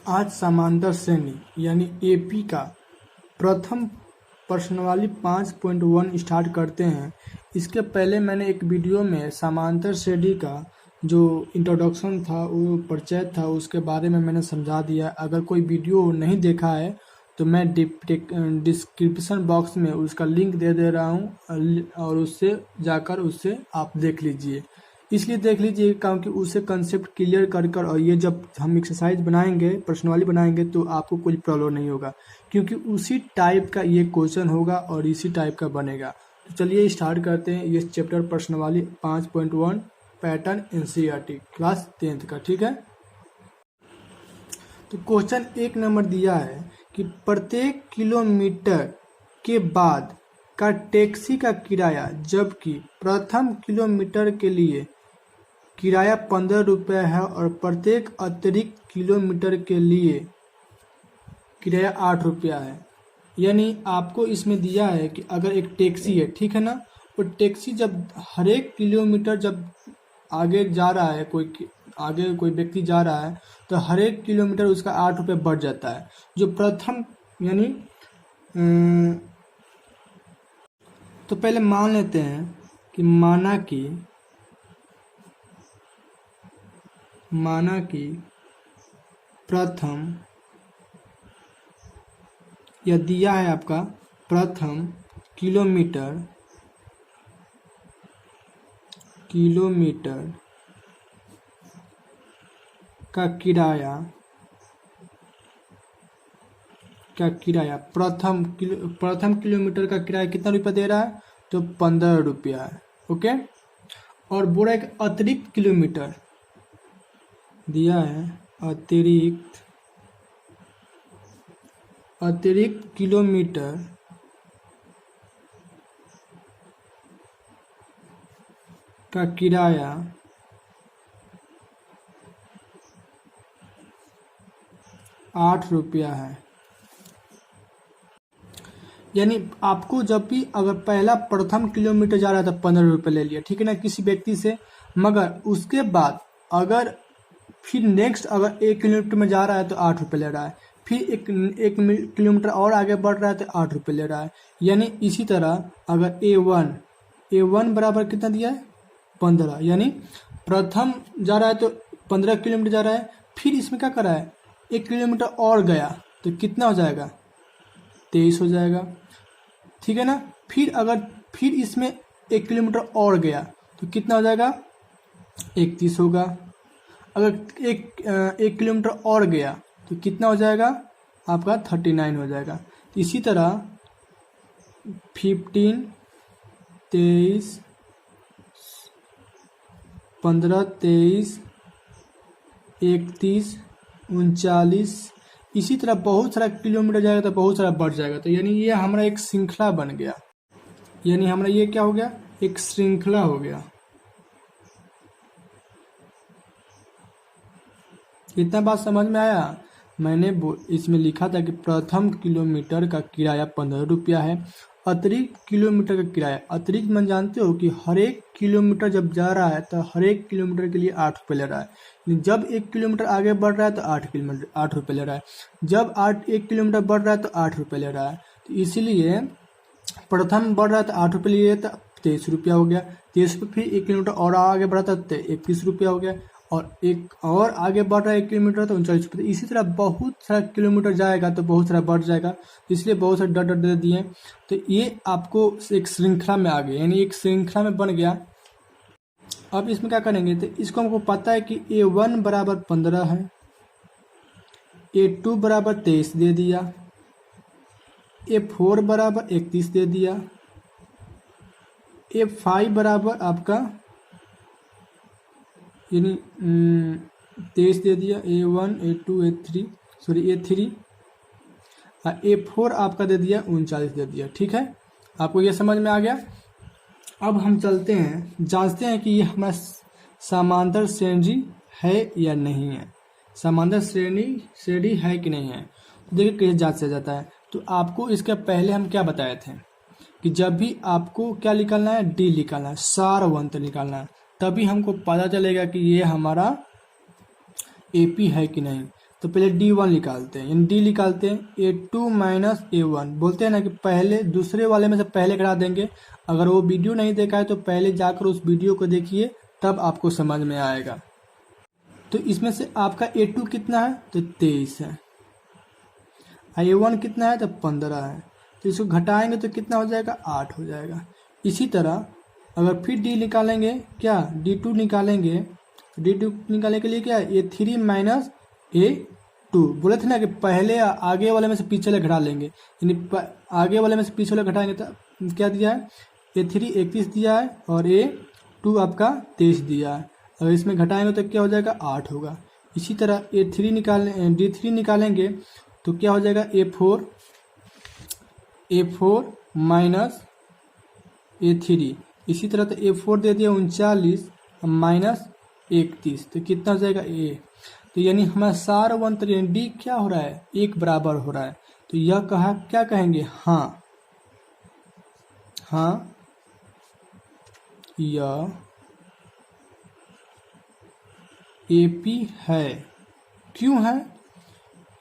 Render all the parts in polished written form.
आज समांतर श्रेणी यानी एपी का प्रथम प्रश्नावली 5.1 स्टार्ट करते हैं। इसके पहले मैंने एक वीडियो में समांतर श्रेणी का जो इंट्रोडक्शन था, वो परिचय था, उसके बारे में मैंने समझा दिया। अगर कोई वीडियो नहीं देखा है तो मैं डिस्क्रिप्शन बॉक्स में उसका लिंक दे रहा हूँ और उससे जाकर उससे आप देख लीजिए। इसलिए देख लीजिए क्योंकि उससे कंसेप्ट क्लियर कर और ये जब हम एक्सरसाइज बनाएंगे, प्रश्नावली बनाएंगे, तो आपको कोई प्रॉब्लम नहीं होगा, क्योंकि उसी टाइप का ये क्वेश्चन होगा और इसी टाइप का बनेगा। तो चलिए स्टार्ट करते हैं ये चैप्टर प्रश्नावली 5.1 पैटर्न एनसीईआरटी क्लास 10th का। ठीक है, तो क्वेश्चन 1 नंबर दिया है कि प्रत्येक किलोमीटर के बाद का टैक्सी का किराया, जबकि प्रथम किलोमीटर के लिए किराया 15 रुपये है और प्रत्येक अतिरिक्त किलोमीटर के लिए किराया 8 रुपया है। यानी आपको इसमें दिया है कि अगर एक टैक्सी है, ठीक है ना, वो टैक्सी जब हर एक किलोमीटर जब आगे जा रहा है, कोई व्यक्ति जा रहा है, तो हर एक किलोमीटर उसका 8 रुपये बढ़ जाता है। जो प्रथम यानी तो पहले मान लेते हैं कि माना कि प्रथम, यह दिया है आपका प्रथम किलोमीटर का किराया प्रथम किलोमीटर का किराया कितना रुपया दे रहा है, तो 15 रुपया है। ओके, और बोला एक अतिरिक्त किलोमीटर दिया है, अतिरिक्त किलोमीटर का किराया 8 रुपया है। यानी आपको जब भी अगर पहला प्रथम किलोमीटर जा रहा था 15 रुपये ले लिया, ठीक है ना, किसी व्यक्ति से, मगर उसके बाद अगर फिर नेक्स्ट अगर 1 किलोमीटर में जा रहा है तो 8 रुपये ले रहा है, फिर एक किलोमीटर और आगे बढ़ रहा है तो 8 रुपये ले रहा है। यानी इसी तरह अगर A1 बराबर कितना दिया है, 15, यानी प्रथम जा रहा है तो 15 किलोमीटर जा रहा है, फिर इसमें क्या करा है, 1 किलोमीटर और गया तो कितना हो जाएगा, 23 हो जाएगा। ठीक है ना, फिर इसमें 1 किलोमीटर और गया तो कितना हो जाएगा, 31 होगा। अगर एक किलोमीटर और गया तो कितना हो जाएगा आपका, 39 हो जाएगा। इसी तरह 15, 23, 15, 23, 31, 39, इसी तरह बहुत सारा किलोमीटर जाएगा तो बहुत सारा बढ़ जाएगा। तो यानी ये हमारा एक श्रृंखला बन गया, यानी हमारा ये क्या हो गया, एक श्रृंखला हो गया। इतना बात समझ में आया। मैंने इसमें लिखा था कि प्रथम किलोमीटर का किराया 15 रुपया है, अतिरिक्त किलोमीटर का किराया, अतिरिक्त मन जानते हो कि हर एक किलोमीटर जब जा रहा है तो हर एक किलोमीटर के लिए 8 रुपये ले रहा है। जब 1 किलोमीटर आगे बढ़ रहा है तो 8 रुपये ले रहा है, जब 1 किलोमीटर बढ़ रहा है तो 8 रुपये ले रहा है। तो इसीलिए प्रथम बढ़ रहा है तो 8 रुपये लिए तो 23 रुपया हो गया, 23 रुपये, फिर 1 किलोमीटर और आगे बढ़ा था तो 31 रुपया हो गया, और एक और आगे बढ़ रहा है 1 किलोमीटर तो 39 रुपये। इसी तरह बहुत सारा किलोमीटर जाएगा तो बहुत सारा बढ़ जाएगा, इसलिए बहुत सारे डट दे दिए। तो ये आपको एक श्रृंखला में आ गया, यानी एक श्रृंखला में बन गया। अब इसमें क्या करेंगे, तो इसको हमको पता है कि A1 बराबर 15 है, A2 बराबर 23 दे दिया, A4 बराबर 31 दे दिया, A5 बराबर आपका यानी 23 दे दिया, A1, A2, A3 और A4 आपका दे दिया 39 दे दिया। ठीक है, आपको ये समझ में आ गया। अब हम चलते हैं, जांचते हैं कि ये हमारा समांतर श्रेणी है या नहीं है, समांतर श्रेणी है कि नहीं है। तो देखिए कैसे जांच से जाता है। तो आपको इसके पहले हम क्या बताए थे कि जब भी आपको क्या निकालना है, डी निकालना है, सारवंत निकालना है, तभी हमको पता चलेगा कि ये हमारा एपी है कि नहीं। तो पहले D1 निकालते हैं, यानी D निकालते हैं A2 माइनस A1। बोलते हैं ना कि पहले दूसरे वाले में से पहले घटा देंगे। अगर वो वीडियो नहीं देखा है तो पहले जाकर उस वीडियो को देखिए, तब आपको समझ में आएगा। तो इसमें से आपका A2 कितना है, तो 23 है। A1 कितना है, तो 15 है। तो इसको घटाएंगे तो कितना हो जाएगा, 8 हो जाएगा। इसी तरह अगर फिर D निकालेंगे, क्या D2 निकालेंगे, D2 निकालने के लिए क्या है, A3 माइनस A2। बोले थे ना कि पहले आगे वाले में से पीछे वाले घटा लेंगे, यानी आगे वाले में से पीछे वाले घटाएंगे तो क्या दिया है, A3 31 दिया है और A2 आपका 23 दिया है। अगर इसमें घटाएंगे तो क्या हो जाएगा, 8 होगा। इसी तरह D3 निकालेंगे तो क्या हो जाएगा, A4 माइनस A3। इसी तरह तो A4 दे दिया 39 माइनस 31, तो कितना हो जाएगा A। तो यानी हमारा सार अंतर यानी D क्या हो रहा है, एक बराबर हो रहा है। तो यह कहा क्या कहेंगे, हाँ यह AP है। क्यों है,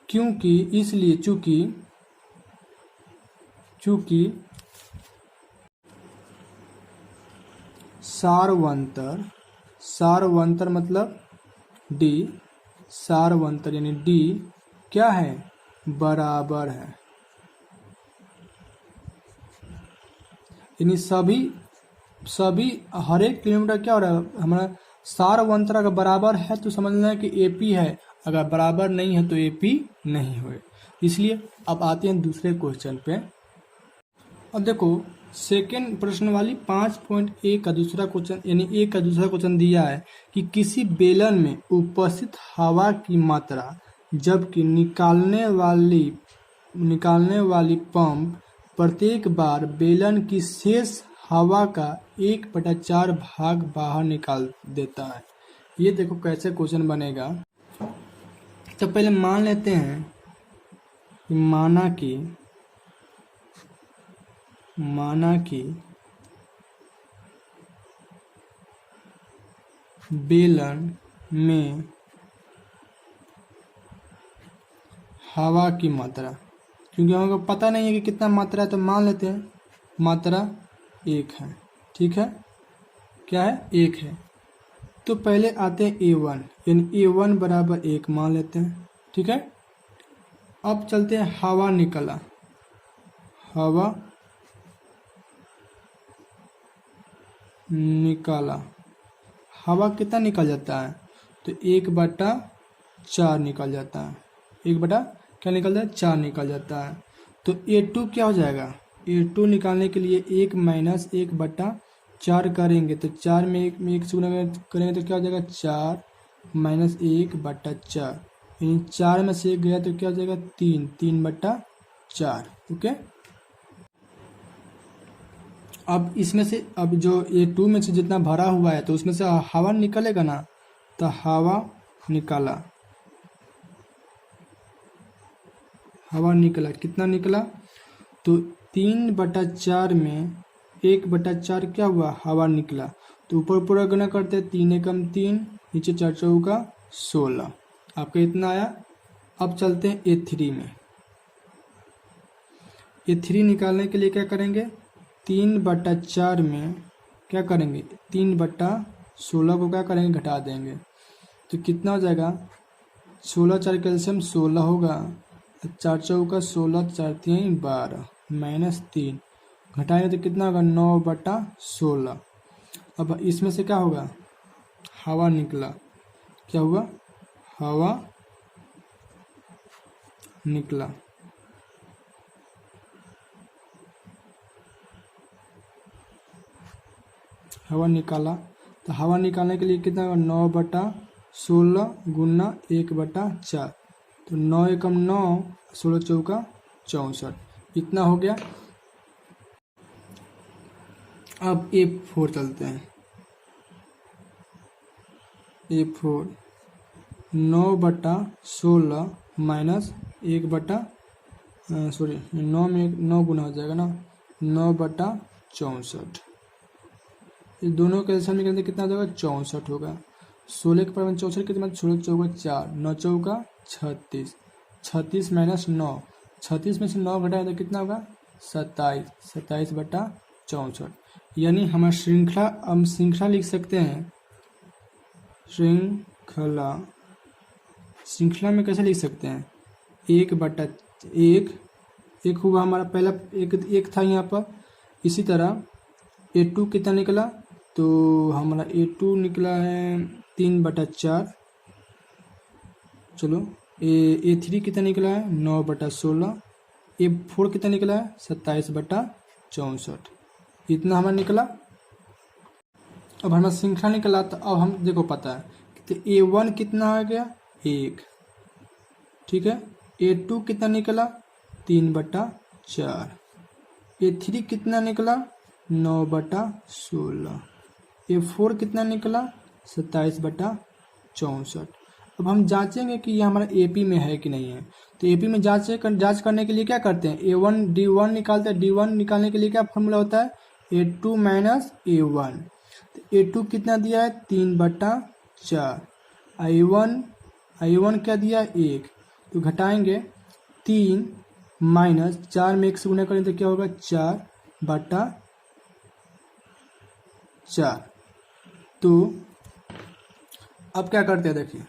क्योंकि इसलिए चूंकि सारवंतर मतलब D, सारवंतर यानी D क्या है, बराबर है। यानी सभी हर एक किलोमीटर क्या हो रहा है, हमारा सारवंतर अगर बराबर है तो समझना है कि AP है, अगर बराबर नहीं है तो AP नहीं हुए। इसलिए अब आते हैं दूसरे क्वेश्चन पे। अब देखो सेकेंड प्रश्न वाली 5.1 का दूसरा क्वेश्चन, यानी A का दूसरा क्वेश्चन दिया है कि किसी बेलन में उपस्थित हवा की मात्रा जबकि निकालने वाली पंप प्रत्येक बार बेलन की शेष हवा का 1/4 भाग बाहर निकाल देता है। ये देखो कैसे क्वेश्चन बनेगा। तो पहले मान लेते हैं कि माना कि बेलन में हवा की मात्रा, क्योंकि हमको पता नहीं है कि कितना मात्रा है, तो मान लेते हैं मात्रा 1 है। ठीक है, क्या है, 1 है। तो पहले आते हैं A1, यानी A1 बराबर 1 मान लेते हैं। ठीक है, अब चलते हैं हवा निकला हवा कितना निकल जाता है, तो 1/4 निकल जाता है। 1/क्या निकल जाता है, 4 निकल जाता है। तो A2 क्या हो जाएगा, A2 निकालने के लिए 1 माइनस 1/4 करेंगे तो 4 में 1 से गुणा करेंगे तो क्या हो जाएगा, 4 माइनस 1/4, यानी 4 में से 1 गया तो क्या हो जाएगा, 3/4। ओके, अब इसमें से अब जो A2 में से जितना भरा हुआ है तो उसमें से हवा निकलेगा ना, तो हवा निकला कितना निकला, तो 3/4 में 1/4 क्या हुआ, हवा निकला। तो ऊपर पूरा गुना करते हैं, 3 एकम 3, नीचे 4 चौका 16, आपका इतना आया। अब चलते हैं A3 में। A3 निकालने के लिए क्या करेंगे, 3/4 में क्या करेंगे, 3/16 को क्या करेंगे, घटा देंगे। तो कितना हो जाएगा, 16 4 कैल्शियम 16 होगा, 4 चौका 16, 4 3 12 माइनस 3 घटाएंगे तो कितना होगा, 9/16। अब इसमें से क्या होगा, हवा निकला, क्या हुआ, हवा निकला। हवा निकाला, तो हवा निकालने के लिए कितना होगा, 9/16 गुना 1/4, तो 9 एकम 9, 16 चौका 64, इतना हो गया। अब A4 चलते हैं। A4 9/16 माइनस 9 में 9 गुना हो जाएगा ना, 9/64। इस दोनों का निकलते कितना हो जाएगा, 64 होगा। 16 के पर 64 कितना, 16 चौका 4, 9 चौका 36, 36 माइनस 9, 36 में से 9 घटाए तो कितना होगा 27, 27/64। यानी हम श्रृंखला लिख सकते हैं। श्रृंखला में कैसे लिख सकते हैं, 1/1, एक हुआ हमारा पहला, एक था यहाँ पर। इसी तरह A2 कितना निकला, तो हमारा A2 निकला है 3/4। चलो A3 कितना निकला है 9/16। A4 कितना निकला है 27/64। इतना हमारा निकला। अब हमारा श्रृंखला निकला, तो अब हम देखो पता है तो A1 कितना आ गया 1, ठीक है। A2 कितना निकला 3/4। A3 कितना निकला 9/16। A4 कितना निकला 27/64। अब हम जांचेंगे कि ये हमारा AP में है कि नहीं है। तो AP में जांच करने के लिए क्या करते हैं, A1 D1 निकालते हैं। D1 निकालने के लिए क्या फॉर्मूला होता है, A2 माइनस A1। तो A2 कितना दिया है 3/4। I1 क्या दिया 1, तो घटाएंगे 3 माइनस 4 में 1 से गुणा करें तो क्या होगा 4/4। तो अब क्या करते हैं देखिए,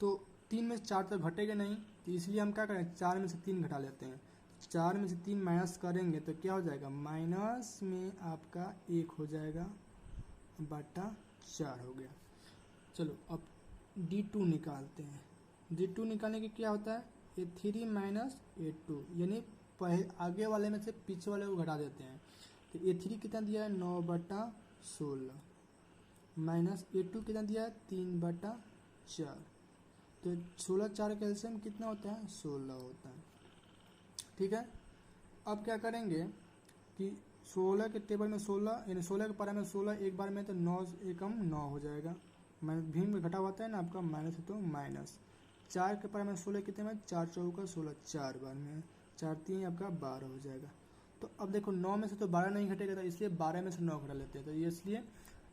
तो 3 में से 4 तो घटेगा नहीं, तो इसलिए हम क्या करें 4 में से 3 घटा लेते हैं। 4 में से 3 माइनस करेंगे तो क्या हो जाएगा, माइनस में आपका 1 हो जाएगा बटा 4 हो गया। चलो अब D2 निकालते हैं। D2 निकालने के क्या होता है, A3 माइनस A2, यानी आगे वाले में से पीछे वाले को घटा देते हैं। तो A3 कितना दिया है 9/16 माइनस A2 कितना दिया है 3/4। तो 16 4 का एलसीएम कितना होता है 16 होता है, ठीक है। अब क्या करेंगे कि 16 के टेबल में 16, यानी 16 के पारा में 16 एक बार में, तो 9 एकम 9 हो जाएगा। माइनस भीम में घटा हुआ है ना आपका, माइनस है तो माइनस। 4 के पारा में 16 कितने में 4 चौका 16, 4 बार में 4 3 आपका 12 हो जाएगा। तो अब देखो 9 में से तो 12 नहीं घटेगा, तो इसलिए 12 में से 9 घटा लेते हैं। तो ये इसलिए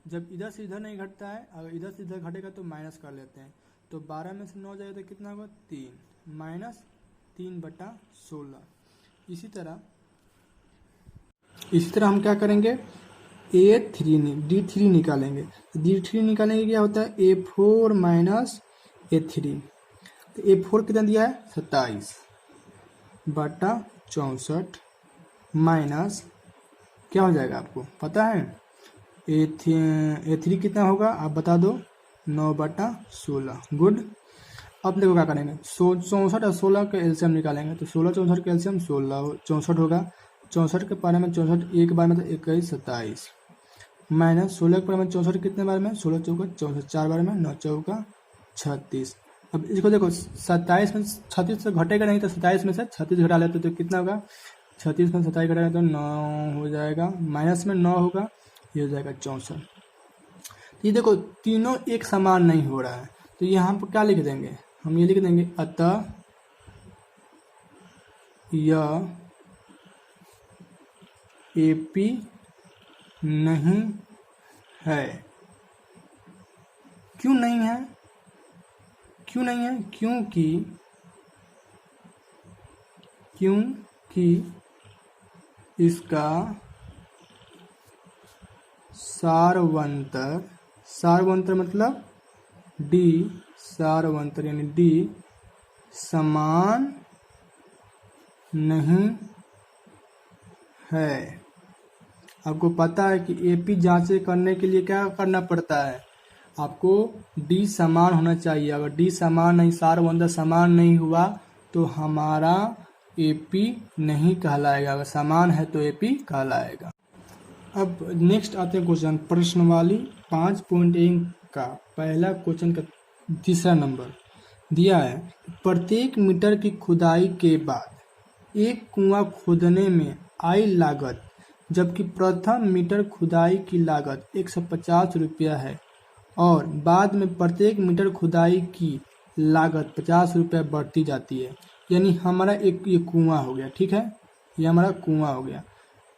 जब इधर से इधर नहीं घटता है, अगर इधर से इधर घटेगा तो माइनस कर लेते हैं। तो 12 में से 9 जाएगा तो कितना होगा 3 माइनस 3/16। इसी तरह हम क्या करेंगे D3 निकालेंगे। D3 निकालने के क्या होता है A4 माइनस A3। तो A4 कितना दिया है 27/64 माइनस क्या हो जाएगा आपको पता है, A3 कितना होगा आप बता दो 9/16। गुड। अब देखो क्या करेंगे, 64 और 16 का एलसीएम निकालेंगे। तो 16 64 का एलसीएम 64 होगा। 64 के पारे में 64 एक बार में तो 21 27 माइनस 16 के पारे में 64 कितने बार में 16 चौका 64 4 बार में 9 चौका 36। अब इसको देखो 27 में 36 से घटेगा नहीं, तो 27 में से 36 घटा लेते तो कितना होगा, 36 में 27 घटाएगा तो 9 हो जाएगा, माइनस में 9 होगा, ये हो जाएगा 64। ये देखो तीनों एक समान नहीं हो रहा है, तो यहाँ पर क्या लिख देंगे, हम ये लिख देंगे अतः यह AP नहीं है। क्यों नहीं है, क्योंकि इसका सारवंतर मतलब D, सारवंतर यानी D समान नहीं है। आपको पता है कि AP जांचे करने के लिए क्या करना पड़ता है, आपको D समान होना चाहिए। अगर D समान नहीं, सारवंतर समान नहीं हुआ तो हमारा AP नहीं कहलाएगा, अगर समान है तो AP कहलाएगा। अब नेक्स्ट आते हैं क्वेश्चन, प्रश्नवाली 5.1 का पहला क्वेश्चन का तीसरा नंबर दिया है। प्रत्येक मीटर की खुदाई के बाद एक कुआं खोदने में आई लागत, जबकि प्रथम मीटर खुदाई की लागत 150 रुपया है और बाद में प्रत्येक मीटर खुदाई की लागत 50 रुपया बढ़ती जाती है। यानी हमारा एक ये कुआं हो गया, ठीक है, ये हमारा कुआं हो गया।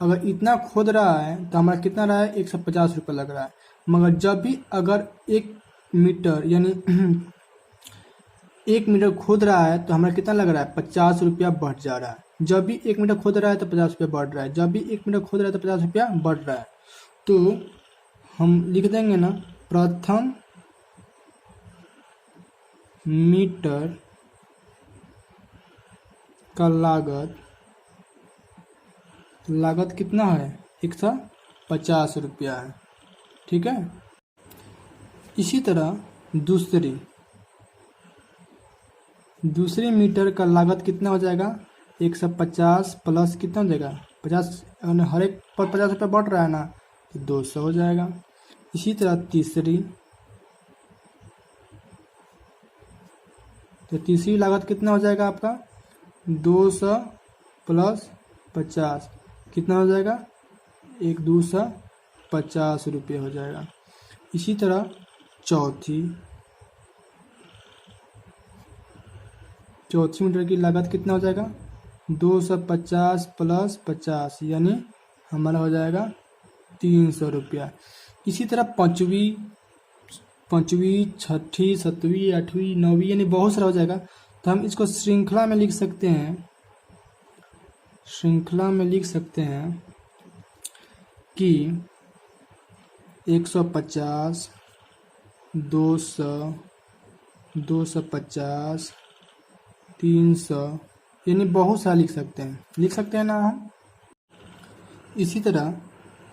अगर इतना खोद रहा है तो हमारा कितना रहा है 150 रुपया लग रहा है। मगर जब भी अगर 1 मीटर यानी 1 मीटर खोद रहा है तो हमारा कितना लग रहा है, 50 रुपया बढ़ जा रहा है। जब भी 1 मीटर खोद रहा है तो 50 रुपया बढ़ रहा है, जब भी 1 मीटर खोद रहा है तो 50 रुपया बढ़ रहा है। तो हम लिख देंगे ना, प्रथम मीटर का लागत कितना है, 150 रुपया है। ठीक है। इसी तरह दूसरी मीटर का लागत कितना हो जाएगा, 150 प्लस कितना हो जाएगा 50, हर एक पर 50 रुपया बढ़ रहा है ना, तो 200 हो जाएगा। इसी तरह तीसरी लागत कितना हो जाएगा आपका, 200 प्लस 50 कितना हो जाएगा, 1,250 रुपये हो जाएगा। इसी तरह चौथी मीटर की लागत कितना हो जाएगा, 250 प्लस 50 यानी हमारा हो जाएगा 300 रुपया। इसी तरह पाँचवीं, छठी, सातवीं, आठवीं, नौवीं यानी बहुत सारा हो जाएगा। तो हम इसको श्रृंखला में लिख सकते हैं कि 150, 200, 250, 300 यानी बहुत सारा लिख सकते हैं ना हम। इसी तरह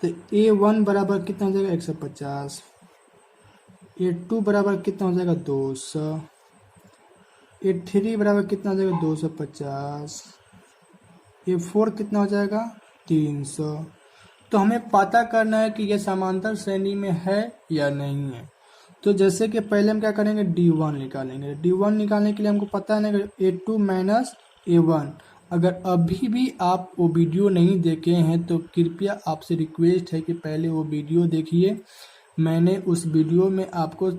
तो A1 बराबर कितना हो जाएगा, 150, A2 बराबर कितना हो जाएगा, 200, A3 बराबर कितना हो जाएगा, 250, A4 कितना हो जाएगा, 300। तो हमें पता करना है कि यह समांतर श्रेणी में है या नहीं है। तो जैसे कि पहले हम क्या करेंगे, D1 निकालेंगे। D1 निकालने के लिए हमको पता है ना, A2 माइनस A1। अगर अभी भी आप वो वीडियो नहीं देखे हैं तो कृपया आपसे रिक्वेस्ट है कि पहले वो वीडियो देखिए। मैंने उस वीडियो में आपको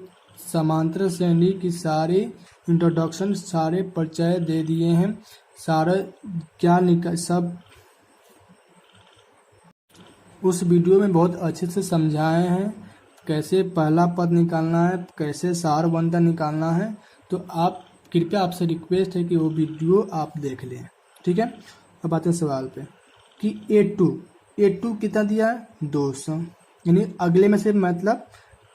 समांतर श्रेणी की सारे इंट्रोडक्शन, सारे परिचय दे दिए हैं, सारा क्या सब उस वीडियो में बहुत अच्छे से समझाए हैं, कैसे पहला पद निकालना है, कैसे सार बंधा निकालना है। तो आप कृपया आपसे रिक्वेस्ट है कि वो वीडियो आप देख लें। ठीक है। अब आते हैं सवाल पे कि A2 कितना दिया है, 200, यानी अगले में से मतलब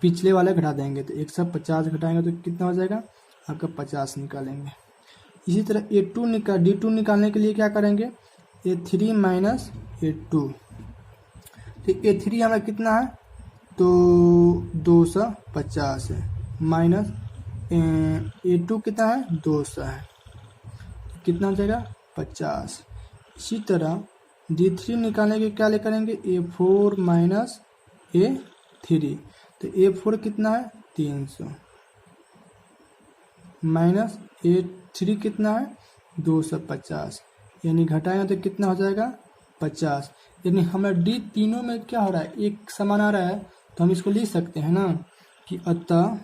पिछले वाले घटा देंगे तो 150 घटाएंगे तो कितना हो जाएगा आपका 50 निकालेंगे। इसी तरह D2 निकालने के लिए क्या करेंगे, A3 माइनस A2। तो A3 हमारा कितना है, तो 250 है, माइनस A2 कितना है, 200 है, कितना हो जाएगा 50। इसी तरह D3 निकालने के क्या ले करेंगे, A4 माइनस A3। तो A4 कितना है, 300, माइनस A3 कितना है, 250, यानी घटाएंगे तो कितना हो जाएगा 50। यानी हमारा D तीनों में क्या हो रहा है, एक समान आ रहा है। तो हम इसको लिख सकते हैं ना कि अतः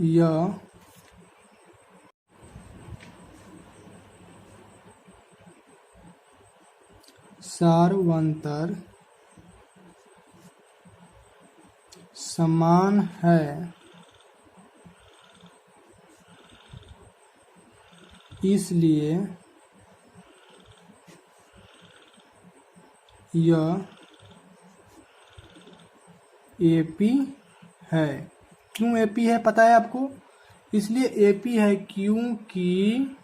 यह सारवंतर समान है, इसलिए यह AP है। क्यों AP है पता है आपको, इसलिए AP है क्योंकि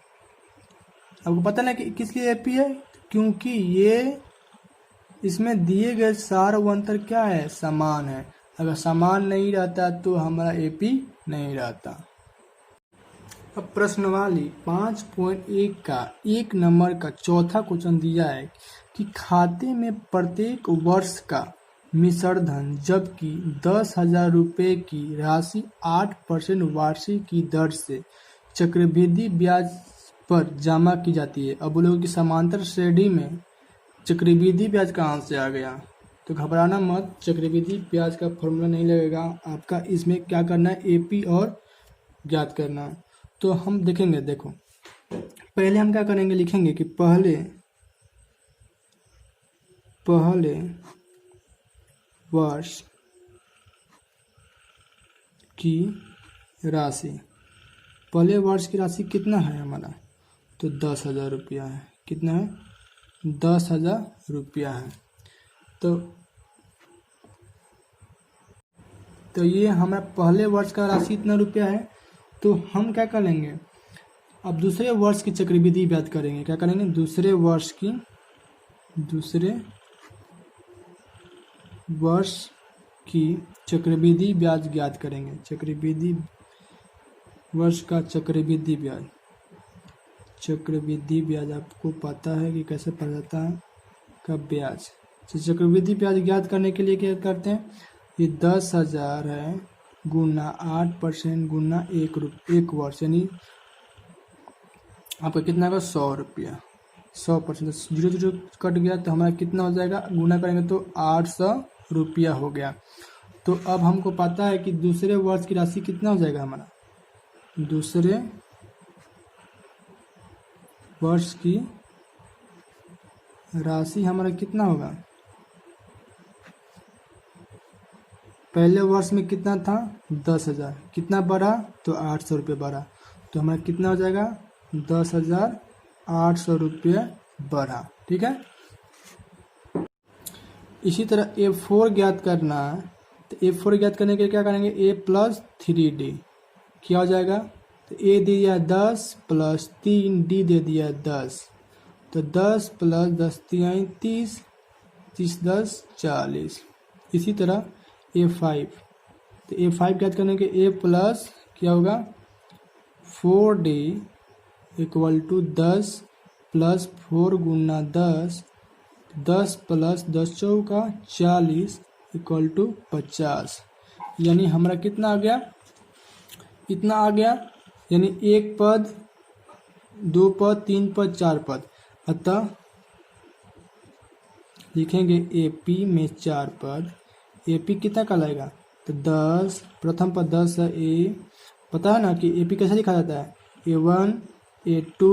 आपको पता ना कि किस लिए AP है, क्योंकि ये इसमें दिए गए सार व अंतर क्या है, समान है। अगर समान नहीं रहता तो हमारा AP नहीं रहता। अब प्रश्नवाली 5.1 का 1 नंबर का चौथा क्वेश्चन दिया है कि खाते में प्रत्येक वर्ष का मिश्र धन जबकि 10,000 रुपये की राशि 8% वार्षिक की दर से चक्रवृद्धि ब्याज पर जमा की जाती है। अब बोलोगे कि समांतर श्रेणी में चक्रवृद्धि ब्याज कहाँ से आ गया, तो घबराना मत, चक्रवृद्धि ब्याज का फॉर्मूला नहीं लगेगा आपका। इसमें क्या करना है, AP और ज्ञात करना है। तो हम देखेंगे, देखो पहले हम क्या करेंगे, लिखेंगे कि पहले वर्ष की राशि, पहले वर्ष की राशि कितना है हमारा, तो 10,000 रुपया है। कितना है, 10,000 रुपया है। तो ये हमारा पहले वर्ष का राशि इतना रुपया है। तो हम क्या करेंगे, अब दूसरे वर्ष की चक्रवृद्धि ब्याज करेंगे। क्या करेंगे, दूसरे वर्ष की चक्रवृद्धि ब्याज ज्ञात करेंगे। चक्रवृद्धि वर्ष का चक्रवृद्धि ब्याज आपको पता है कि कैसे पढ़ा जाता है का ब्याज। तो चक्रवृद्धि ब्याज ज्ञात करने के लिए क्या करते हैं, ये 10,000 है गुना 8% गुना एक वर्ष, यानी आपका कितना होगा, 100 रुपया। 100%, 0 कट गया तो हमारा कितना हो जाएगा, गुना करेंगे तो 800 रुपया हो गया। तो अब हमको पता है कि दूसरे वर्ष की राशि कितना हो जाएगा हमारा, दूसरे वर्ष की राशि हमारा कितना होगा, पहले वर्ष में कितना था 10,000, कितना बढ़ा तो 800 रुपये बढ़ा, तो हमारा कितना हो जाएगा 10,800 रुपये बढ़ा। ठीक है। इसी तरह A4 ज्ञात करना है, तो A4 ज्ञात करने के लिए क्या करेंगे, A+3D क्या हो जाएगा, तो A दे दिया 10 प्लस 3D दे दिया 10, तो 10 प्लस 10 3 30, 30 10 40। इसी तरह A5, तो A5 ज्ञात करने के A प्लस क्या होगा 4D इक्वल टू 10 प्लस 4 गुना 10, 10 प्लस 10 चौका 40 इक्वल टू 50। यानी हमारा कितना आ गया, इतना आ गया, यानी 1 पद 2 पद 3 पद 4 पद, अतः लिखेंगे AP में 4 पद। AP कितना का लाएगा, तो 10, प्रथम पद 10 है। A पता है ना कि AP कैसे लिखा जाता है, A1 A2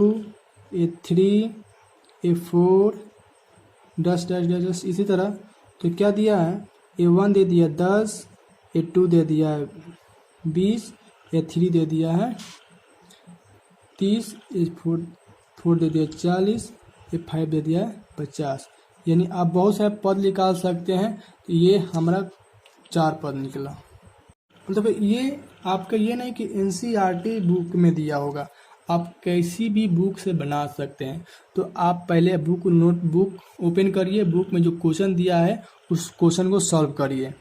A3 A4 10 dash dash. इसी तरह तो क्या दिया है, A1 दे दिया 10, A2 दे दिया है 20, A3 दे दिया है 30, A4 दे दिया 40, A5 दे दिया है 50। यानी आप बहुत सारे पद निकाल सकते हैं। तो ये हमारा 4 पद निकला। मतलब ये आपका ये नहीं कि NCERT बुक में दिया होगा, आप कैसी भी बुक से बना सकते हैं। तो आप पहले नोटबुक ओपन करिए, बुक में जो क्वेश्चन दिया है उस क्वेश्चन को सॉल्व करिए।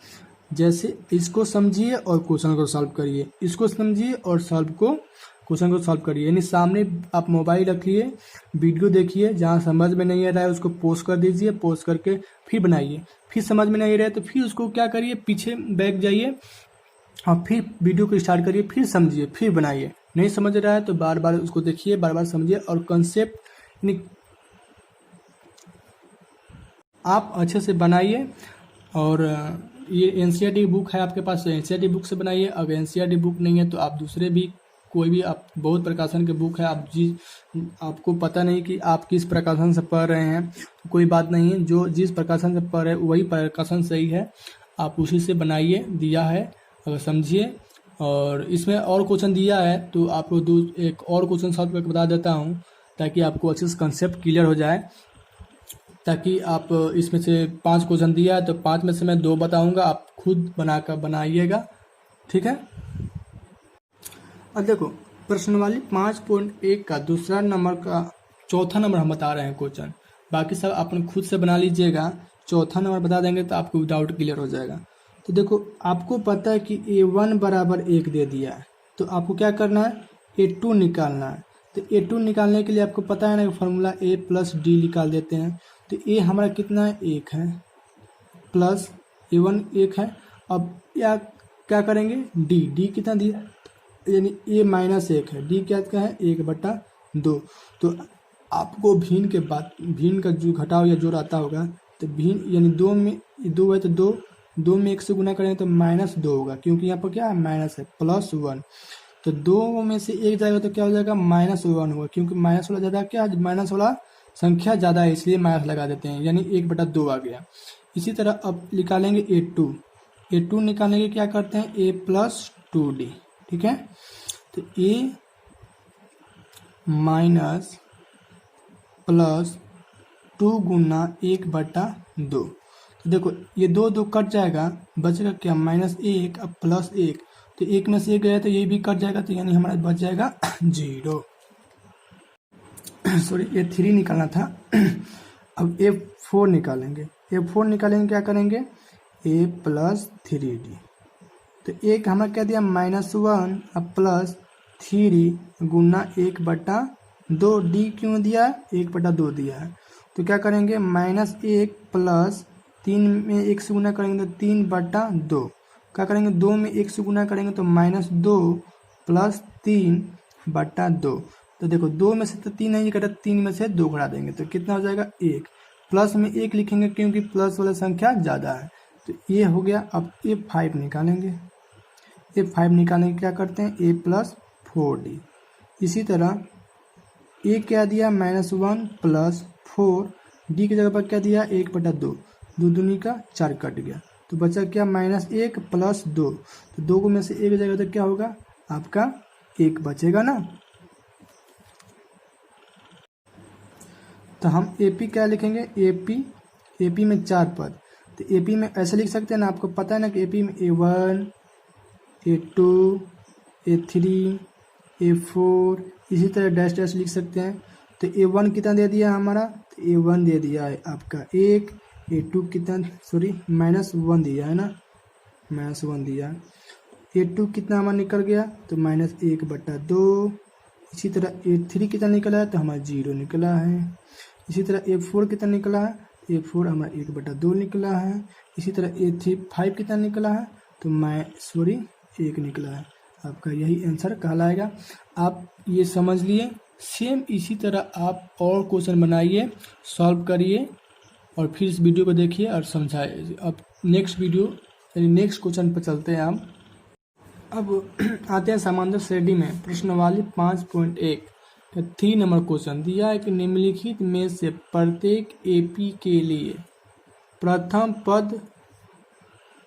जैसे इसको समझिए और क्वेश्चन को सॉल्व करिए, इसको समझिए और क्वेश्चन को सॉल्व करिए। यानी सामने आप मोबाइल रखिए, वीडियो देखिए, जहाँ समझ में नहीं आ रहा है उसको पोस्ट कर दीजिए, पोस्ट करके फिर बनाइए। फिर समझ में नहीं आ रहा है तो फिर उसको क्या करिए, पीछे बैक जाइए और फिर वीडियो को स्टार्ट करिए, फिर समझिए, फिर बनाइए। नहीं समझ रहा है तो बार बार उसको देखिए, बार बार समझिए और कंसेप्ट आप अच्छे से बनाइए। और ये NCERT बुक है आपके पास, तो NCERT बुक से बनाइए। अगर NCERT बुक नहीं है तो आप दूसरे भी कोई भी, आप बहुत प्रकाशन के बुक है, आपको पता नहीं कि आप किस प्रकाशन से पढ़ रहे हैं, तो कोई बात नहीं है, जो जिस प्रकाशन से पढ़ रहे हैं वही प्रकाशन सही है, आप उसी से बनाइए। दिया है अगर समझिए। और इसमें और क्वेश्चन दिया है तो आपको एक और क्वेश्चन सॉल्व करके बता देता हूँ, ताकि आपको अच्छे से कंसेप्ट क्लियर हो जाए। ताकि आप इसमें से 5 क्वेश्चन दिया है तो 5 में से मैं 2 बताऊंगा, आप खुद बनाइएगा। ठीक है। अब देखो प्रश्नावली 5.1 का दूसरा नंबर का चौथा नंबर हम बता रहे हैं क्वेश्चन, बाकी सब अपन खुद से बना लीजिएगा। चौथा नंबर बता देंगे तो आपको डाउट क्लियर हो जाएगा। तो देखो आपको पता है कि A1 बराबर 1 दे दिया है, तो आपको क्या करना है, A2 निकालना है। तो A2 निकालने के लिए आपको पता है ना फॉर्मूला A+D निकाल देते हैं। तो A हमारा कितना है, 1 है, प्लस A1 1 है। अब क्या करेंगे, D कितना दिया, यानी A-1 है, D क्या है 1/2। तो आपको भिन्न का जो घटाव या जोड़ आता होगा, तो भिन्न यानी 2 में 2 है तो 2 में 1 से गुना करेंगे तो -2 होगा, क्योंकि यहाँ पर क्या है माइनस है, +1। तो 2 में से 1 जाएगा तो क्या हो जाएगा, -1 होगा, क्योंकि माइनस वाला ज़्यादा क्या, माइनस वाला संख्या ज़्यादा है इसलिए माइनस लगा देते हैं, यानी 1/2 आ गया। इसी तरह अब निकालेंगे A2 निकालने के क्या करते हैं, A+2D ठीक है। तो ए माइनस प्लस 2 गुना 1/2। तो देखो ये दो दो कट जाएगा, बचेगा क्या, -1 अब +1, तो 1 में से 1 गया तो ये भी कट जाएगा, तो यानी हमारा बच जाएगा 0। सॉरी, ये 3 निकालना था। अब F4 निकालेंगे। F4 निकालेंगे, क्या करेंगे, a + 3d। तो एक हमारा क्या दिया, -1 अब +3 गुना 1/2। डी क्यों दिया है, 1/2 दिया है। तो क्या करेंगे, -1 + 3 में 1 से गुना करेंगे तो 3/2। क्या करेंगे, 2 में 1 से गुना करेंगे तो -2 + 3/2। तो देखो 2 में से तो 3 नहीं कटा, 3 में से 2 घटा देंगे तो कितना हो जाएगा, 1। प्लस में 1 लिखेंगे क्योंकि प्लस वाला संख्या ज़्यादा है। तो ये हो गया। अब A5 निकालेंगे। A5 निकालने क्या करते हैं, a + 4d। इसी तरह a क्या दिया, -1 + 4, d की जगह पर क्या दिया, 1/2। 2 दूनी का 4 कट गया, तो बचा क्या, -1 + 2। तो 2 को में से 1 जाएगा तो क्या होगा, आपका 1 बचेगा ना। तो हम AP क्या लिखेंगे, AP में 4 पद। तो AP में ऐसे लिख सकते हैं ना, आपको पता है ना कि AP में A1 A2 A3 A4 इसी तरह डैश डैश लिख सकते हैं। तो A1 कितना दे दिया हमारा, तो A1 दे दिया है आपका 1। A2 कितना, सॉरी -1 दिया है ना, -1 दिया। A2 कितना हमारा निकल गया, तो -1/2। इसी तरह A3 कितना निकला है, तो हमारा 0 निकला है। इसी तरह A4 कितना निकला है, A4 हमारा 1/2 निकला है। इसी तरह A5 कितना निकला है, तो 1 निकला है। आपका यही आंसर कहलाएगा। आप ये समझ लिए। सेम इसी तरह आप और क्वेश्चन बनाइए, सॉल्व करिए और फिर इस वीडियो को देखिए और समझाइए। अब नेक्स्ट वीडियो यानी नेक्स्ट क्वेश्चन पर चलते हैं हम। अब आते हैं समांतर श्रेणी में प्रश्नावली 5.1 का 3 नंबर क्वेश्चन दिया है कि निम्नलिखित में से प्रत्येक AP के लिए प्रथम पद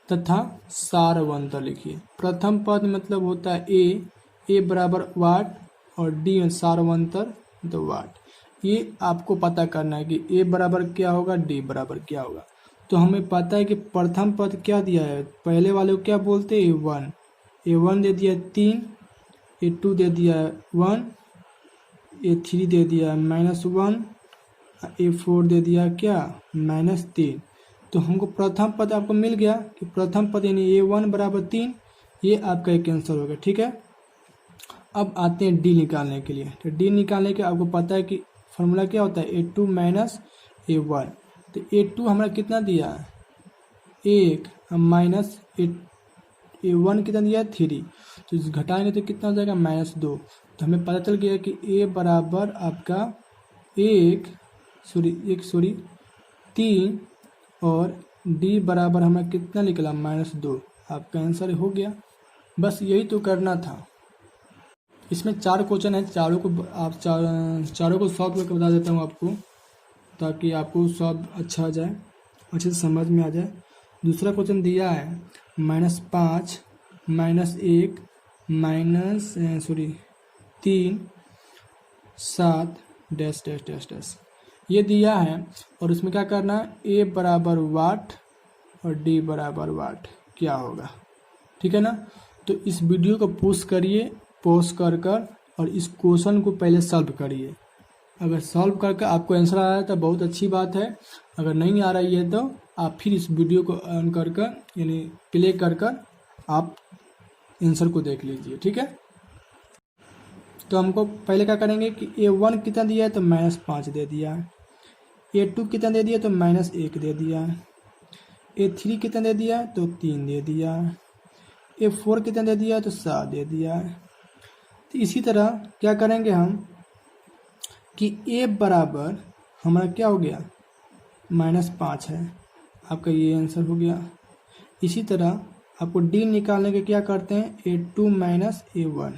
तथा सारवंतर लिखिए। प्रथम पद मतलब होता है A बराबर वाट और D सारवंतर तो वाट। ये आपको पता करना है कि A बराबर क्या होगा, D बराबर क्या होगा। तो हमें पता है कि प्रथम पद क्या दिया है, पहले वाले को क्या बोलते हैं, A1 दे दिया 3, A2 दे दिया 1, A3 दे दिया -1, A4 दे दिया क्या, -3। तो हमको प्रथम पद आपको मिल गया कि प्रथम पद यानी A1 बराबर 3, ये आपका एक आंसर होगा। ठीक है। अब आते हैं D निकालने के लिए। तो D निकालने के आपको पता है कि फॉर्मूला क्या होता है, A2 - A1। तो A2 हमारा कितना दिया है, 1, माइनस A1 कितना दिया है, 3। तो घटाएंगे तो कितना हो जाएगा, -2। तो हमें पता चल गया कि A बराबर आपका 3 और D बराबर हमें कितना निकला, -2। आपका आंसर हो गया। बस यही तो करना था। इसमें 4 क्वेश्चन है, चारों को सॉल्व करके बता देता हूँ आपको, ताकि आपको सॉल्व अच्छा आ जाए, अच्छे से समझ में आ जाए। दूसरा क्वेश्चन दिया है -5 -1 -3 7 डैश डैश डैश डैश ये दिया है। और उसमें क्या करना है, A बराबर वाट और D बराबर वाट क्या होगा। ठीक है ना। तो इस वीडियो को पॉज कर और इस क्वेश्चन को पहले सॉल्व करिए। अगर सॉल्व करके आपको आंसर आ रहा है तो बहुत अच्छी बात है। अगर नहीं आ रही है तो आप फिर इस वीडियो को ऑन कर यानी प्ले कर आप आंसर को देख लीजिए। ठीक है। तो हमको पहले क्या करेंगे कि A1 कितना दिया है, तो -5 दे दिया है। A2 कितना दे दिया, तो -1 दे दिया है। A3 कितना दे दिया है, तो 3 दे दिया है। A4 कितना दे दिया है, तो 7 दे दिया है। तो इसी तरह क्या करेंगे हम कि A बराबर हमारा क्या हो गया, -5 है। आपका ये आंसर हो गया। इसी तरह आपको D निकालने के क्या करते हैं, A2 - A1।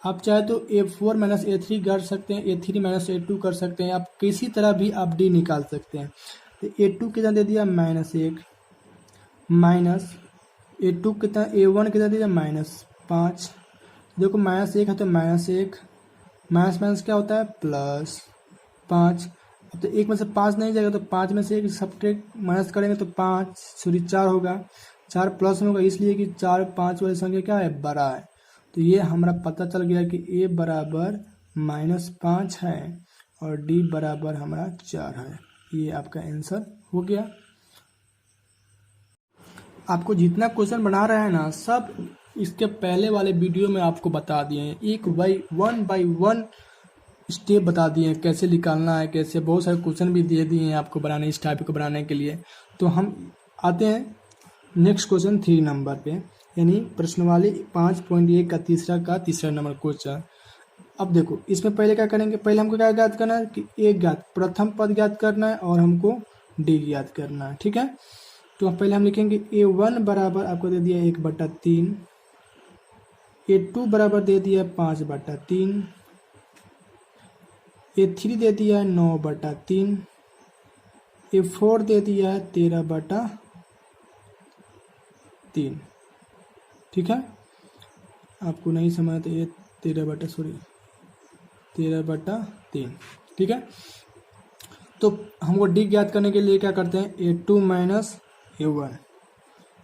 आप चाहे तो A4 - A3 कर सकते हैं, A3 - A2 कर सकते हैं। आप किसी तरह भी आप D निकाल सकते हैं। तो A2 कितना दे दिया, -1 माइनस A2 कितना, A1 कितना दे दिया, -5 देखो -1 है तो -1, माइनस माइनस क्या होता है +5। अब तो 1 में से 5 नहीं जाएगा तो 5 में से 1 सब्ट्रैक्ट माइनस करेंगे तो 4 होगा, 4 प्लस में होगा, इसलिए कि 4 5 वाली संख्या क्या है बड़ा है। तो ये हमारा पता चल गया कि ए बराबर -5 है और डी बराबर हमारा 4 है। ये आपका आंसर हो गया। आपको जितना क्वेश्चन बना रहे हैं ना सब इसके पहले वाले वीडियो में आपको बता दिए हैं, वन बाई वन स्टेप बता दिए हैं कैसे निकालना है, कैसे बहुत सारे क्वेश्चन भी दे दिए हैं आपको बनाने, इस टाइप को बनाने के लिए। तो हम आते हैं नेक्स्ट क्वेश्चन 3 नंबर पे, यानी प्रश्नवाली 5.1 का तीसरा नंबर क्वेश्चन। अब देखो इसमें पहले क्या करेंगे, पहले हमको क्या ज्ञात करना है कि प्रथम पद ज्ञात करना है और हमको डी ज्ञात करना है, ठीक है। तो पहले हम लिखेंगे A1 बराबर आपको दे दिया 1/3, A2 बराबर दे दिया 5/3, A3 दे दिया 9/3, A4 दे दिया 13/3, ठीक है। आपको नहीं समझ तो ये 13/3, ठीक है। तो हमको डी ज्ञात करने के लिए क्या करते हैं, A2 माइनस A1।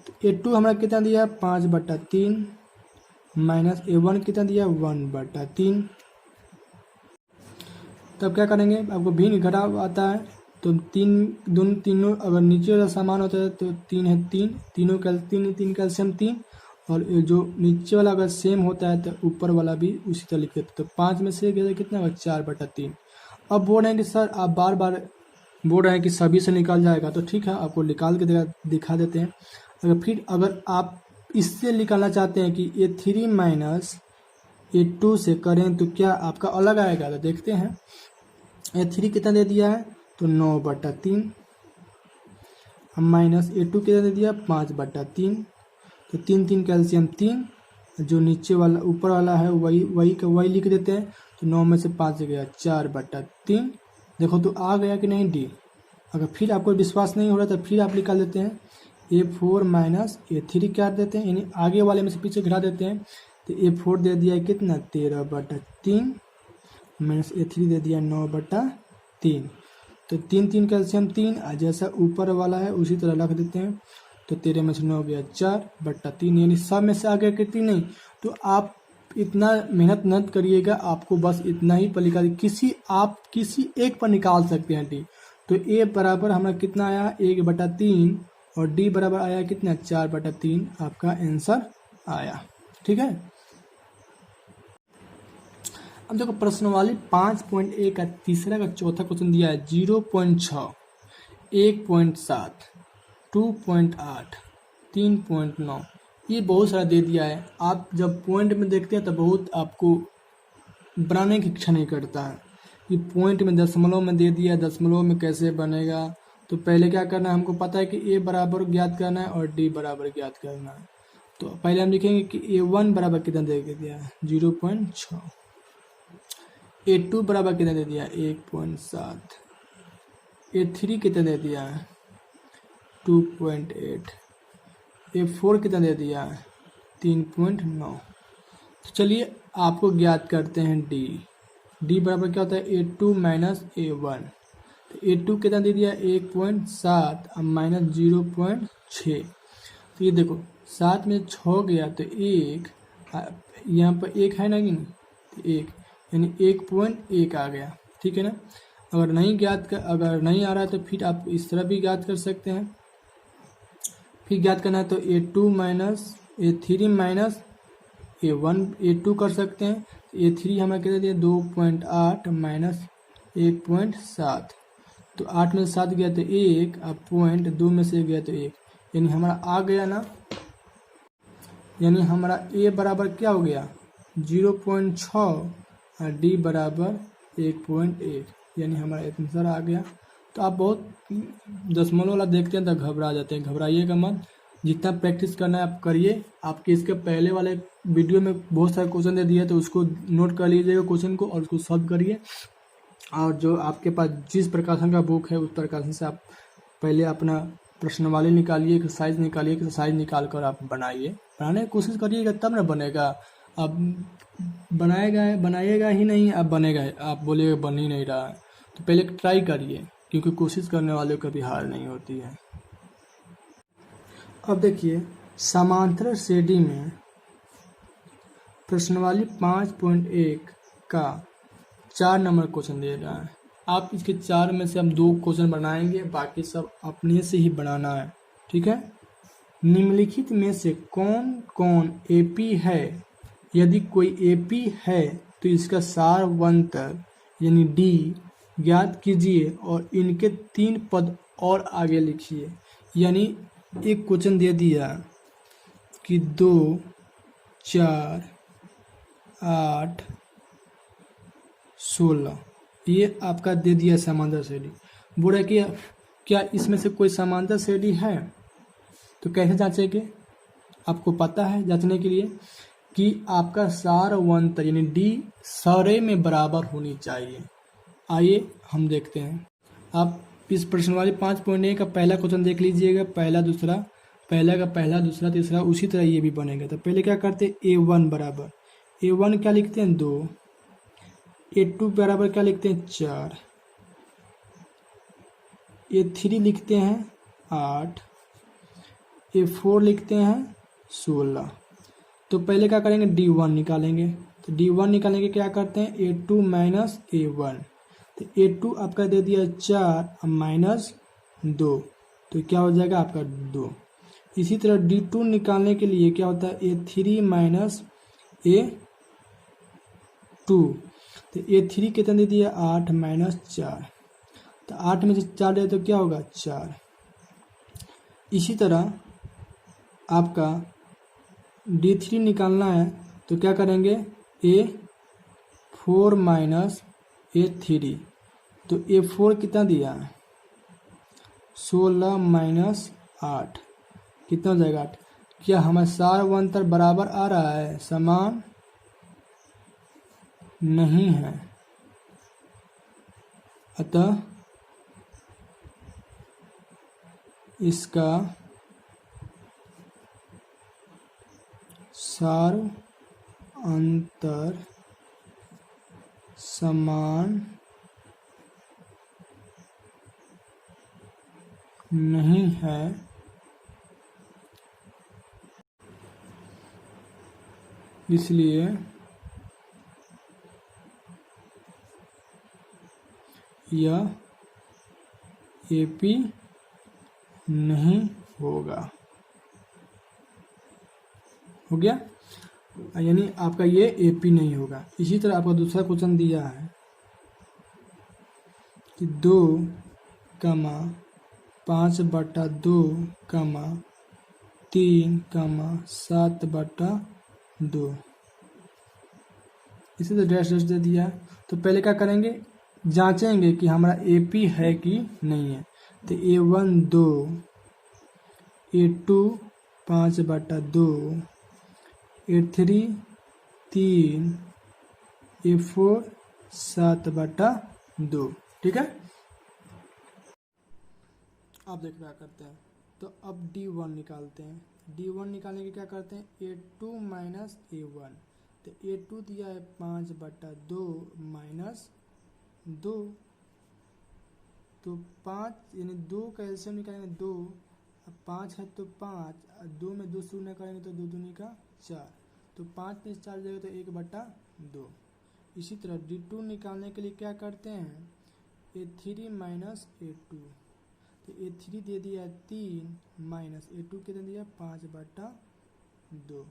तो A2 हमारा कितना दिया 5/3 माइनस A1 कितना दिया 1/3। तब क्या करेंगे, आपको भिन्न घटाव आता है तो तीनों अगर नीचे वाला समान होता है तो 3 है 3, तीनों तीन कैल्शियम 3, और जो नीचे वाला अगर सेम होता है तो ऊपर वाला भी उसी तरह लिख देते। तो 5 में से कितना होगा 4/3। अब बोल रहे हैं कि सर आप बार बार बोल रहे हैं कि सभी से निकाल जाएगा, तो ठीक है आपको निकाल के दिखा देते हैं। अगर आप इससे निकालना चाहते हैं कि A3 माइनस A2 से करें तो क्या आपका अलग आएगा, तो देखते हैं। A3 कितना दे दिया है तो 9/3, माइनस A2 कितना दे दिया 5/3, तो 3 कैल्शियम 3, जो नीचे वाला ऊपर वाला है वही लिख देते हैं। तो 9 में से 5 गया 4/3। देखो तो आ गया कि नहीं डी। अगर फिर आपको विश्वास नहीं हो रहा तो फिर आप निकाल देते हैं A4 माइनस A3 क्या देते हैं, यानी आगे वाले में से पीछे घटा देते हैं। तो A4 दे दिया कितना 13/3 माइनस A3 दे दिया 9/3। तो 3 कैल्शियम 3, जैसा ऊपर वाला है उसी तरह रख देते हैं। तो 13 में से 9 गया 4/3, यानी सब में से आ गया कितनी नहीं। तो आप इतना मेहनत न करिएगा, आपको बस इतना ही पर निकाल आप किसी एक पर निकाल सकते हैं डी। तो ए बराबर हमारा कितना आया 1/3 और डी बराबर आया कितना 4/3, आपका आंसर आया, ठीक है। अब देखो प्रश्नवाली 5.1 का तीसरा का चौथा क्वेश्चन दिया है 0.6, 1.7, 2.8, 3.9, ये बहुत सारा दे दिया है। आप जब पॉइंट में देखते हैं तो बहुत आपको बनाने की इच्छा नहीं करता है कि पॉइंट में दशमलव में दे दिया, दशमलव में कैसे बनेगा। तो पहले क्या करना है, हमको पता है कि ए बराबर ज्ञात करना है और डी बराबर ज्ञात करना है। तो पहले हम लिखेंगे कि A1 बराबर कितना दे दिया है 0.6, A2 बराबर कितना दे दिया 1.7, A3 कितना दे दिया है 2.8, A4 कितना दे दिया है 3.9। तो चलिए आपको ज्ञात करते हैं डी बराबर क्या होता है A2 माइनस A1। तो A2 कितना दे दिया 1.7 अब माइनस 0.6। तो ये देखो 7 में 6 गया तो 1, यहाँ पर 1 है ना कि नहीं, तो 1 यानी 1.1 आ गया, ठीक है ना। अगर नहीं आ रहा है तो फिर आप इस तरह भी ज्ञात कर सकते हैं। फिर ज्ञात करना है तो A2 minus A3 minus A2 कर सकते हैं। A3 हमें कितना दिया 2.8 माइनस 1.7, तो 8 में से 7 गया तो 1, अब 2 में से गया तो 1, यानी हमारा आ गया ना, यानी हमारा ए बराबर क्या हो गया 0.6 और डी बराबर 1.1, यानी हमारा आंसर आ गया। तो आप बहुत दशमलव वाला देखते हैं तो घबरा जाते हैं, घबराइएगा मत। जितना प्रैक्टिस करना है आप करिए। आपके इसके पहले वाले वीडियो में बहुत सारे क्वेश्चन दे दिए तो उसको नोट कर लीजिएगा क्वेश्चन को और उसको सॉल्व करिए। और जो आपके पास जिस प्रकाशन का बुक है उस प्रकाशन से आप पहले अपना प्रश्नवाली निकालिए, एक्सरसाइज निकालिए, एक्सरसाइज निकाल कर आप बनाने की कोशिश करिएगा, तब ना बनेगा। अब बनाइएगा ही नहीं, अब बनेगा, आप बोलिएगा बन ही नहीं रहा है। तो पहले ट्राई करिए, क्योंकि कोशिश करने वाले को कभी हार नहीं होती है। अब देखिए, समांतर श्रेणी में प्रश्नावली 5.1 का 4 नंबर क्वेश्चन दे रहा है। आप इसके 4 में से हम 2 क्वेश्चन बनाएंगे, बाकी सब अपने से ही बनाना है, ठीक है। निम्नलिखित में से कौन कौन एपी है? यदि कोई एपी है तो इसका सारवंतर यानी डी ज्ञात कीजिए और इनके 3 पद और आगे लिखिए। यानी एक क्वेश्चन दे दिया कि 2, 4, 8, 16, ये आपका दे दिया समांतर श्रेणी। बोल रहा कि क्या इसमें से कोई समांतर श्रेणी है? तो कैसे जांचेंगे? आपको पता है जांचने के लिए कि आपका सारवंतर यानी डी सारे में बराबर होनी चाहिए। आइए हम देखते हैं। आप इस प्रश्नावली 5.1 का पहला क्वेश्चन देख लीजिएगा, पहला दूसरा, पहला का पहला, दूसरा तीसरा, उसी तरह ये भी बनेगा। तो पहले क्या करते हैं, A1 बराबर, A1 क्या लिखते हैं 2, A2 बराबर क्या लिखते हैं 4, A3 लिखते हैं 8, A4 लिखते हैं 16। तो पहले क्या करेंगे, D1 निकालेंगे। तो D1 निकालेंगे, क्या करते हैं A2 माइनस A1। तो A2 आपका दे दिया 4 माइनस 2, तो क्या हो जाएगा आपका 2। इसी तरह D2 निकालने के लिए क्या होता है, A3 माइनस A2। तो A3 कितना दे दिया 8 माइनस 4, तो 8 में से 4 दे तो क्या होगा 4। इसी तरह आपका D3 निकालना है, तो क्या करेंगे A4 माइनस A3। तो A4 कितना दिया 16 माइनस 8, कितना हो जाएगा 8। क्या हमारा सारवंतर बराबर आ रहा है? समान नहीं है, अतः इसका सारवंतर समान नहीं है, इसलिए यह एपी नहीं होगा। हो गया, यानी आपका ये एपी नहीं होगा। इसी तरह आपका दूसरा क्वेश्चन दिया है कि 2, 5/2, 3, 7/2। इसी तरह डैश डैश दे दिया। तो पहले क्या करेंगे, जांचेंगे कि हमारा एपी है कि नहीं है। तो A1 2, A2 5/2, A3 3, A4 7/2। ठीक है, अब देख क्या करते हैं। तो अब D1 निकालते हैं। D1 निकालने के क्या करते हैं, A2 माइनस A1। तो A2 दिया है 5/2 माइनस 2, तो 5 यानी 2 का एलसीएम निकालेंगे 2, अब 5 है तो 5, 2 में 2 शून्य करेंगे तो 2 दूनी का 4, तो 5 में 4 जाएगा तो 1/2। इसी तरह D2 निकालने के लिए क्या करते हैं, A3 माइनस A2। तो A3 दे दिया 3 माइनस A2 कितना दिया 5/2।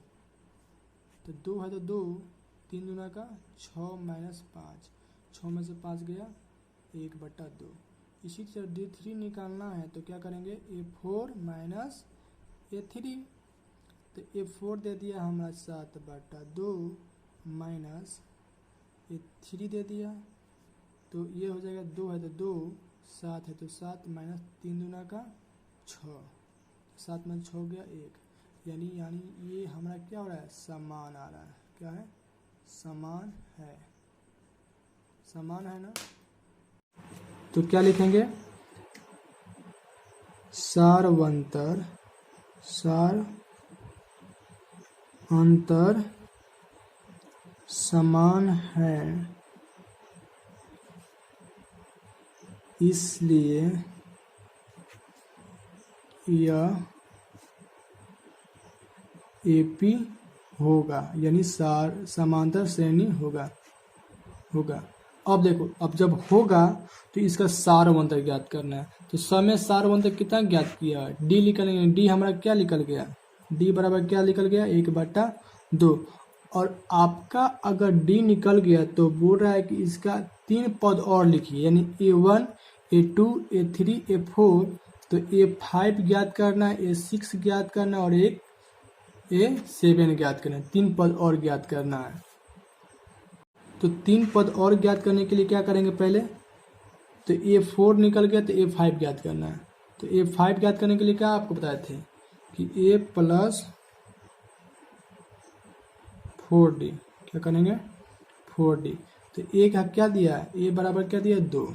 तो 2 है तो 2, 3 दूना का 6 माइनस 5, 6 में से 5 गया 1/2। इसी तरह D3 निकालना है तो क्या करेंगे, A4 माइनस A3। तो A4 दे दिया हमारा 7/2 माइनस A3 दे दिया, तो ये हो जाएगा 2 है तो 2, 7 है तो 7 माइनस 3 दूना का 6, 7 में 6 गया 1, यानी ये हमारा क्या हो रहा है, समान आ रहा है। क्या है, समान है, समान है ना। तो क्या लिखेंगे, सारवंतर समान है, इसलिए यह एपी होगा, यानी समांतर श्रेणी होगा। अब देखो, अब जब होगा तो इसका सारवंतर ज्ञात करना है। तो समय सारवंतर कितना ज्ञात किया है, डी निकलेंगे। डी हमारा क्या निकल गया, डी बराबर क्या निकल गया, 1/2। और आपका अगर डी निकल गया तो बोल रहा है कि इसका 3 पद और लिखिए, यानी A1 A2 A3 A4। तो A5 ज्ञात करना है, A6 ज्ञात करना है और एक A7 ज्ञात करना है। 3 पद और ज्ञात करना है। तो 3 पद और ज्ञात करने के लिए क्या करेंगे, पहले तो A4 निकल गया तो A5 ज्ञात करना है। तो A5 ज्ञात करने के लिए क्या आपको बताए थे कि A + 4D, क्या करेंगे 4D। तो A का क्या दिया है, A बराबर क्या दिया 2,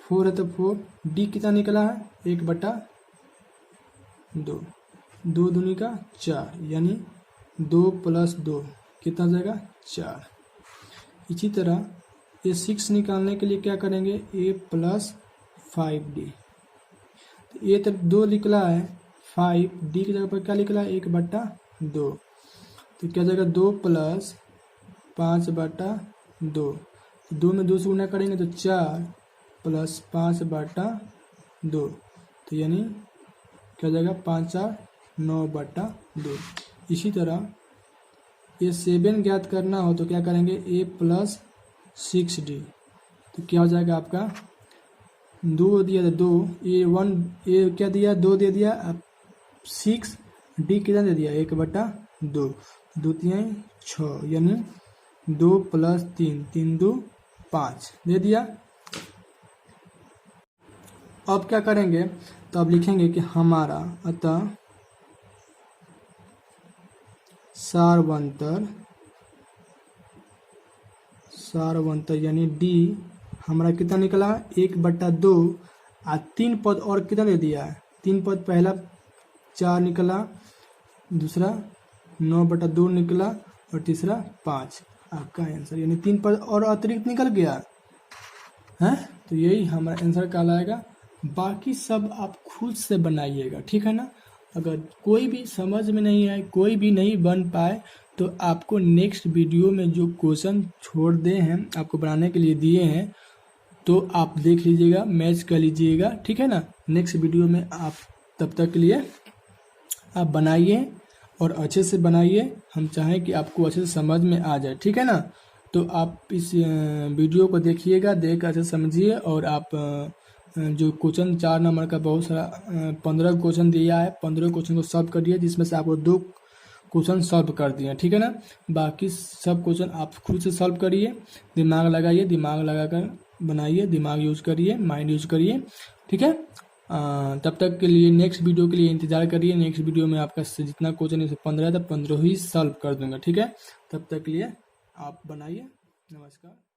4 है तो 4, D कितना निकला है 1/2, 2 दूनी का 4, यानी 2 + 2 कितना जाएगा 4। इसी तरह A6 निकालने के लिए क्या करेंगे, A + 5D। तो A तो 2 निकला है, 5D की जगह पर क्या निकला है 1/2। तो क्या जाएगा 2 + 5/2। 2 में 2 से गुणा करेंगे तो 4 + 5/2। तो यानी क्या जाएगा 5 × 9/2। इसी तरह A7 ज्ञात करना हो तो क्या करेंगे, A + 6D। तो क्या हो जाएगा आपका 2 दिया था 2, A1 A क्या दिया 2 दे दिया, अब 6D कितना दे दिया 1/2, 2 × 6, यानी 2 + 3, 3 2 5 दे दिया। अब क्या करेंगे, तो अब लिखेंगे कि हमारा अतः सारवंतर यानी D हमारा कितना निकला 1/2। 3 पद और कितना दे दिया है, 3 पद, पहला 4 निकला, दूसरा 9/2 निकला और तीसरा 5। आपका आंसर यानी 3 पद और अतिरिक्त निकल गया है। तो यही हमारा आंसर कहलाएगा। बाकी सब आप खुद से बनाइएगा, ठीक है ना। अगर कोई भी समझ में नहीं आए, कोई भी नहीं बन पाए, तो आपको नेक्स्ट वीडियो में जो क्वेश्चन छोड़ दे हैं, आपको बनाने के लिए दिए हैं, तो आप देख लीजिएगा, मैच कर लीजिएगा, ठीक है ना। नेक्स्ट वीडियो में आप तब तक के लिए आप बनाइए और अच्छे से बनाइए। हम चाहें कि आपको अच्छे से समझ में आ जाए, ठीक है ना। तो आप इस वीडियो को देखिएगा, देख अच्छे समझिए। और आप जो क्वेश्चन 4 नंबर का बहुत सारा 15 क्वेश्चन दिया है, 15 क्वेश्चन को सॉल्व करिए, जिसमें से आपको 2 क्वेश्चन सॉल्व कर दिए, ठीक है ना। बाकी सब क्वेश्चन आप खुद से सॉल्व करिए, दिमाग लगाइए, दिमाग लगाकर बनाइए, दिमाग यूज करिए, माइंड यूज करिए, ठीक है। तब तक के लिए नेक्स्ट वीडियो के लिए इंतजार करिए। नेक्स्ट वीडियो में आपका जितना क्वेश्चन है 15 है तो 15 ही सॉल्व कर दूंगा, ठीक है। तब तक के लिए आप बनाइए। नमस्कार।